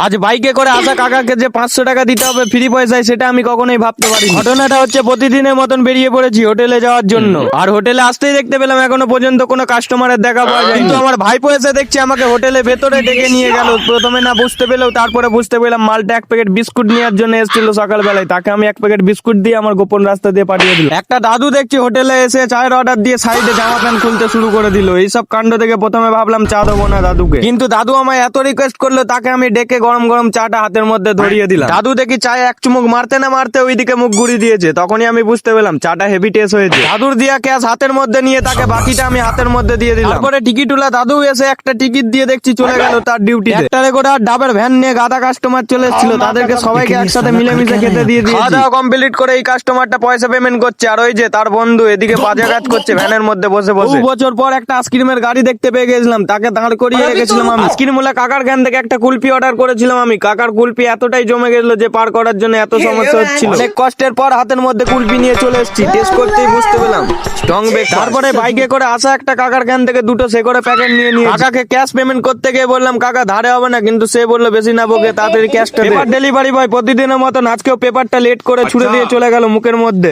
আজ বাইকে করে আসা কাকাকে যে 500 টাকা দিতে হবে ফ্রি পয়সায়, সেটা আমি কখনোই ভাবতে পারি। ঘটনাটা হচ্ছে, প্রতিদিনের মতন বেরিয়ে পড়েছি হোটেলে যাওয়ার জন্য, আর হোটেলে আসতেই দেখতে পেলাম এখনো পর্যন্ত কোনো কাস্টমারের দেখা পাওয়া যায়। কিন্তু আমার ভাইপো এসে দেখছি আমাকে হোটেলে ভেতরে ডেকে নিয়ে গেল। প্রথমে না বুঝতে পেলেও তারপরে বুঝতে পেলাম মালটা 1 প্যাকেট বিস্কুট নেওয়ার জন্য এসেছিল সকালবেলায়। তাকে আমি 1 প্যাকেট বিস্কুট দিয়ে আমার গোপন রাস্তা দিয়ে পাঠিয়ে দিল। একটা দাদু দেখছি হোটেলে এসে চায়ের অর্ডার দিয়ে সাইডে জামা প্যান্ট খুলতে শুরু করে দিল। এইসব কাণ্ড থেকে প্রথমে ভাবলাম চা দেবো না দাদুকে, কিন্তু দাদু আমায় এত রিকোয়েস্ট করলো তাকে আমি ডেকে গরম গরম চাটা হাতের মধ্যে ধরিয়ে দিলাম। দাদু দেখি চায়ে এক চুমুক মারতে না মারতে ওইদিকে মুখ ঘুরিয়ে দিয়েছে। তখনই আমি বুঝতে পেলাম চাটা হেভি টেস্ট হয়েছে। দাদুর দিয়া ক্যাশ হাতের মধ্যে নিয়ে তাকে বাকিটা আমি হাতের মধ্যে দিয়ে দিলাম। তারপরে টিকিটওয়ালা দাদু এসে একটা টিকিট দিয়ে দেখছি চলে গেল তার ডিউটিতে। একটারে করে আর ডাবের ভ্যান নিয়ে গাদা কাস্টমার চলে এসেছিল, তাদেরকে সবাইকে একসাথে মিলেমিশে খেতে দিয়ে দিয়েছি। খাওয়া দাওয়া কমপ্লিট করে এই কাস্টমারটা পয়সা পেমেন্ট করছে, আর ওই যে তার বন্ধু এদিকে বাজে কাজ করছে ভ্যানের মধ্যে বসে বসে। 2 বছর পর একটা আইসক্রিমের গাড়ি দেখতে পেয়ে গেছিলাম, তাকে দাঁড় করিয়ে রেখেছিলাম আমি। আইসক্রিমওয়ালা কাকার জ্ঞান থেকে একটা কুলপি অর্ডার করেছিলাম আমি। কাকার কুলপি এতটাই জমে গেছিল যে পার করার জন্য এত সমস্যা হচ্ছিল। অনেক কষ্টের পর হাতের মধ্যে কুলপি নিয়ে চলে এসেছি। টেস্ট করতেই বুঝতে পেলাম স্ট্রং বেক। তারপরে বাইকে করে আসা একটা কাকার জ্ঞান থেকে 2টো করে প্যাকেট নিয়ে নিয়ে কাকাকে ক্যাশ পেমেন্ট করতে গিয়ে বললাম কাকা ধারে হবে না, কিন্তু সে বললো বেশি না বকে তাড়াতাড়ি ক্যাশটা। পেপার ডেলিভারি বয় প্রতিদিনের মতন আজকেও পেপারটা লেট করে ছুড়ে দিয়ে চলে গেল মুখের মধ্যে।